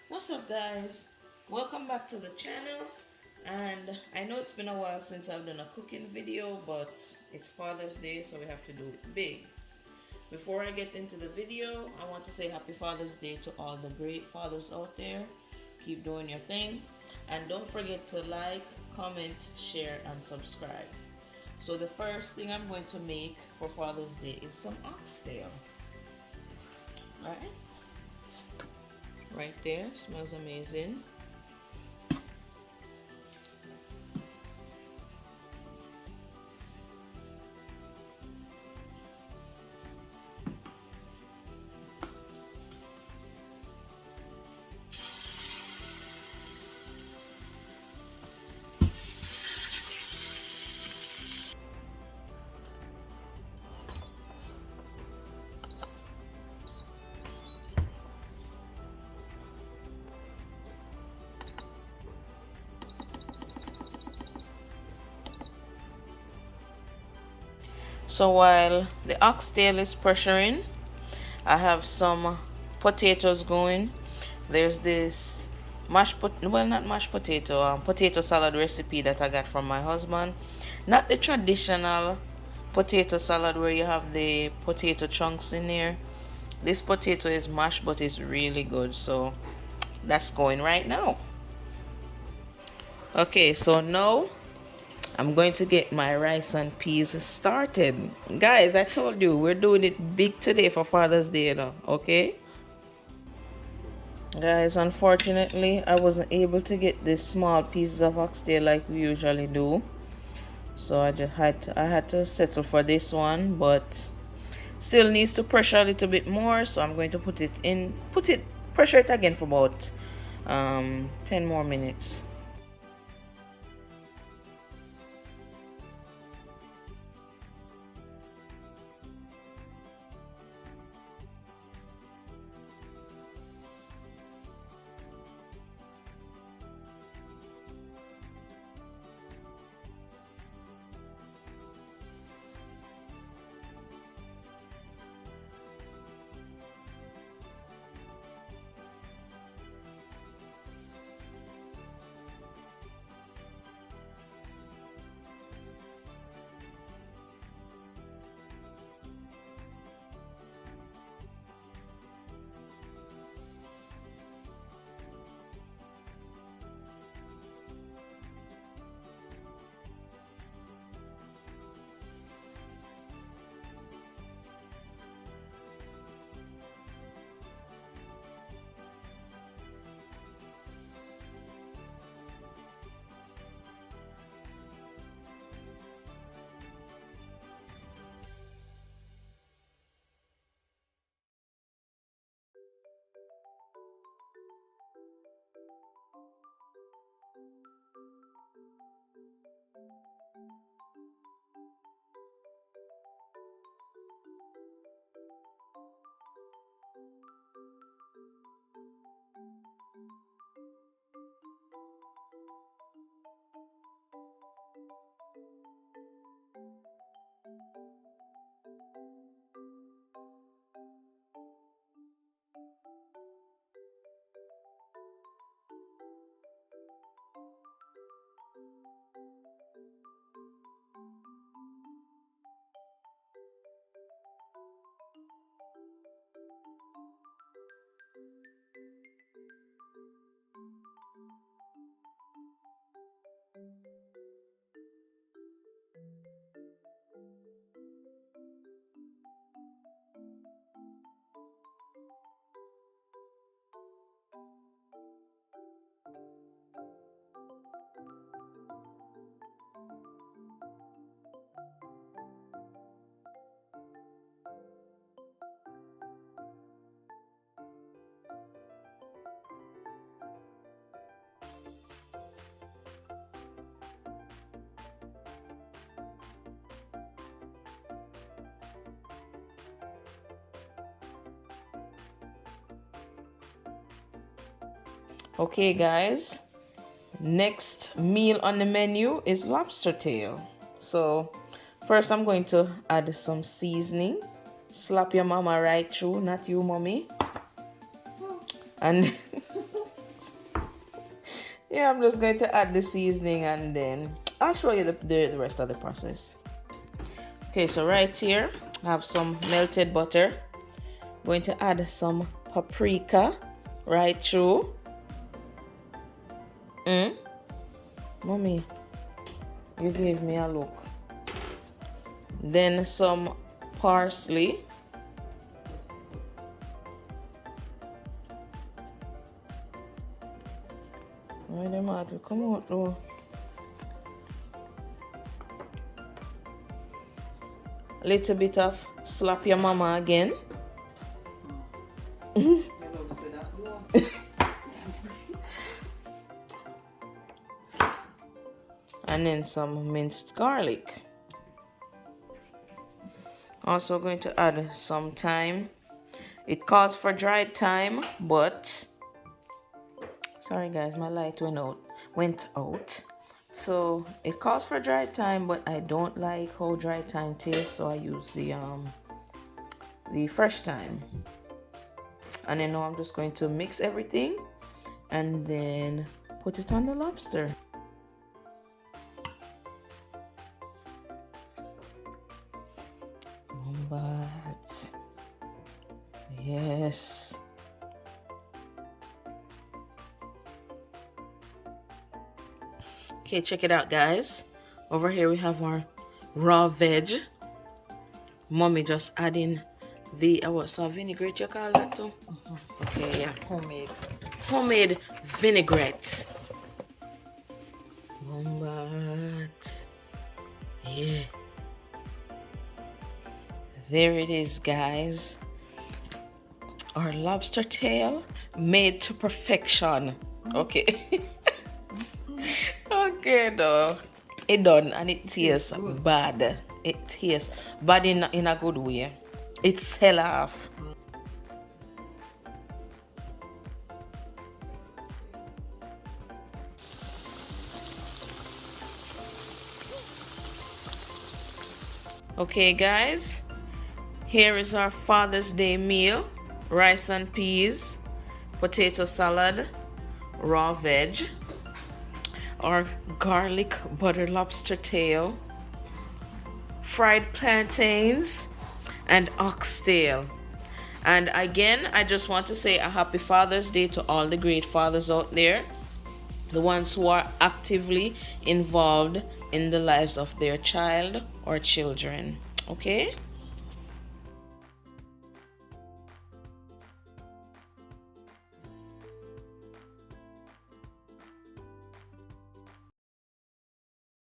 What's up, guys? Welcome back to the channel. And I know it's been a while since I've done a cooking video, but it's Father's Day, so we have to do it big. Before I get into the video, I want to say happy Father's Day to all the great fathers out there. Keep doing your thing, and don't forget to like, comment, share, and subscribe. So the first thing I'm going to make for Father's Day is some oxtail. Right there, smells amazing. So while the oxtail is pressuring, I have some potatoes going. There's this not mashed potato, potato salad recipe that I got from my husband. Not the traditional potato salad where you have the potato chunks in there. This potato is mashed, but it's really good. So that's going right now. Okay, so now I'm going to get my rice and peas started. Guys, I told you we're doing it big today for Father's Day now, okay? Guys, unfortunately, I wasn't able to get the small pieces of oxtail like we usually do. So I had to settle for this one, but still needs to pressure a little bit more, so I'm going to pressure it again for about 10 more minutes. Okay, guys, next meal on the menu is lobster tail. So First, I'm going to add some seasoning. Slap your mama right through, not you, mommy. And yeah, I'm just going to add the seasoning and then I'll show you the rest of the process. Okay, so right here, I have some melted butter. Going to add some paprika right through. Mommy, you gave me a look. Then some parsley. Why the matter? Come out though. A little bit of slap your mama again. And then some minced garlic. Also going to add some thyme. It calls for dried thyme, but sorry guys, my light went out. So it calls for dried thyme, but I don't like how dried thyme tastes, so I use the fresh thyme. And then now I'm just going to mix everything and then put it on the lobster. But yes. Okay, check it out, guys. Over here we have our raw veg. Mommy just adding the so vinaigrette you call that too? Okay, yeah. Homemade vinaigrette. But yeah. There it is, guys. Our lobster tail made to perfection. Okay. Okay, though. It done and it tastes bad. It tastes bad in a good way. It's hell off. Okay, guys. Here is our Father's Day meal. Rice and peas, potato salad, raw veg, our garlic butter lobster tail, fried plantains, and oxtail. And again, I just want to say a happy Father's Day to all the great fathers out there, the ones who are actively involved in the lives of their child or children. Okay?